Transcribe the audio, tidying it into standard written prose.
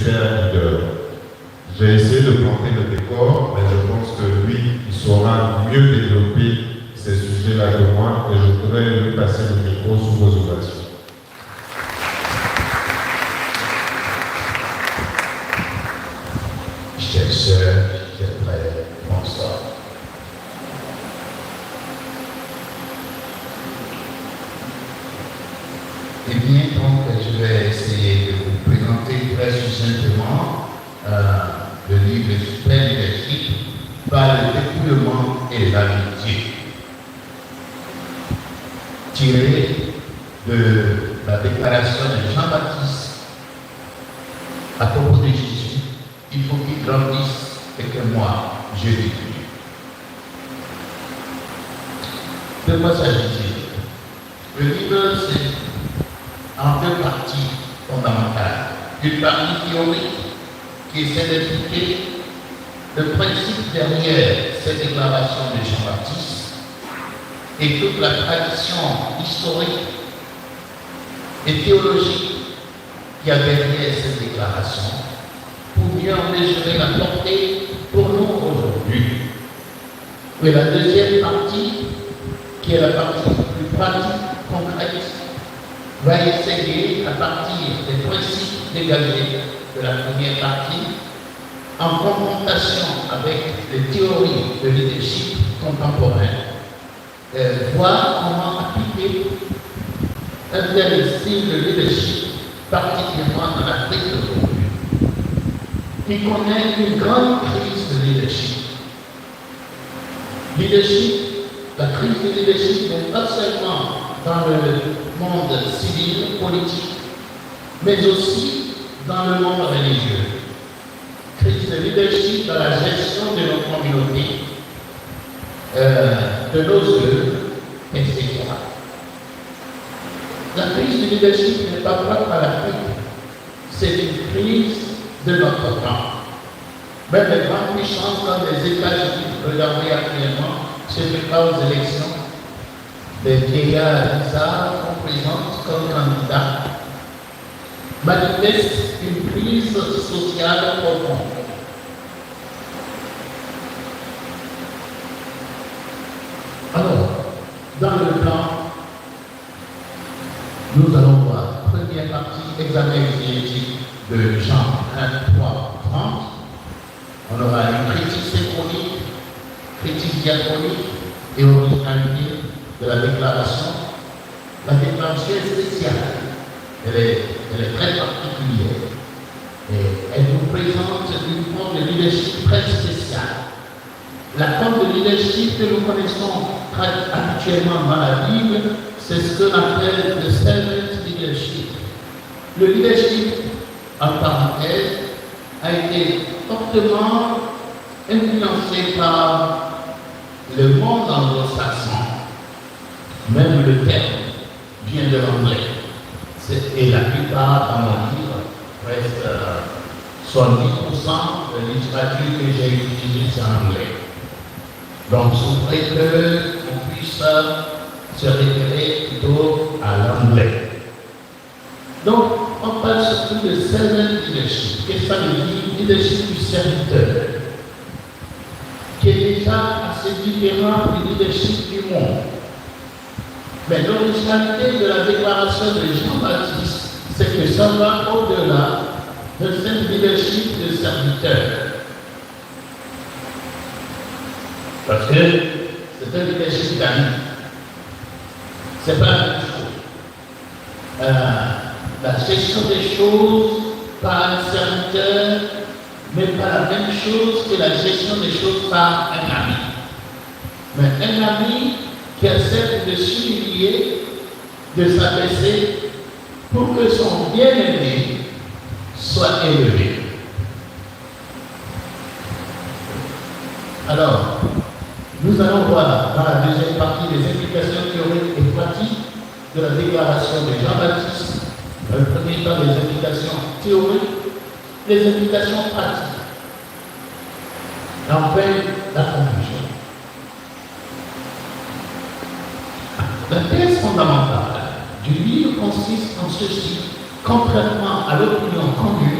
Faire leader. J'ai essayé de planter le décor, mais je pense que lui, il saura mieux développer ces sujets-là que moi, et je pourrais lui passer le micro sous vos ovations. Chers sœurs, chers frères, bonsoir. Eh bien, donc, je vais essayer de vous présenter très succinctement le livre Suprême Leadership par le dépouillement et l'amitié, tiré de la déclaration de Jean-Baptiste à propos de Jésus. Il faut qu'il grandisse et que moi, je diminue. De quoi s'agit-il? Le livre, c'est en deux parties fondamentales. Une partie théorique qui essaie d'expliquer le principe derrière cette déclaration de Jean-Baptiste et toute la tradition historique et théologique qu'il y a derrière cette déclaration, pour mieux en mesurer la portée pour nous aujourd'hui. Et la deuxième partie, qui est la partie plus pratique, concrète, va essayer, à partir des principes dégagés de la première partie, en confrontation avec les théories de leadership contemporain, voir comment appliquer un tel style de leadership, particulièrement dans l'Afrique d'aujourd'hui, qui connaît une grande crise de leadership. La crise de leadership n'est pas seulement dans le monde civil, politique, mais aussi dans le monde religieux. Crise de leadership dans la gestion de nos communautés, de nos œuvres, etc. La crise du leadership n'est pas propre à l'Afrique, c'est une crise de notre temps. Même les grandes puissances comme les États-Unis, regardez actuellement ce qui passe aux élections, des vieillards bizarres qu'on présente comme candidats, manifestent une crise sociale profonde. Alors, dans le plan, nous allons voir, première partie, examen exégétique de Jean 1, 3, 30. On aura une critique synchronique, critique diachronique et originalité de la déclaration. La déclaration est spéciale, elle est très particulière. Et elle nous présente une forme de leadership très spéciale. La forme de leadership que nous connaissons habituellement dans la Bible, c'est ce qu'on appelle le servant leadership. Le leadership, en parenthèse, a été fortement influencé par le monde anglo-saxon. Même le terme vient de l'anglais. Et la plupart dans mon livre, presque 70% de la littérature que j'ai utilisée, c'est en anglais. Donc, souffrez qu'on puisse se référer plutôt à l'anglais. Donc, on parle surtout de servant leadership. Qu'est-ce que ça veut dire? Leadership du serviteur, qui est déjà assez différent du leadership du monde. Mais l'originalité de la déclaration de Jean-Baptiste, c'est que ça va au-delà de ce leadership de serviteur. Parce que c'est un leadership d'amis. Ce n'est pas la même chose. La gestion des choses par un serviteur n'est pas la même chose que la gestion des choses par un ami. Mais un ami qui accepte de s'humilier, de s'abaisser pour que son bien-aimé soit élevé. Alors, nous allons voir dans la deuxième partie les implications théoriques et pratiques de la déclaration de Jean-Baptiste. Dans le premier temps, les implications théoriques, les implications pratiques. Et enfin, la conclusion. La thèse fondamentale du livre consiste en ceci, contrairement à l'opinion commune,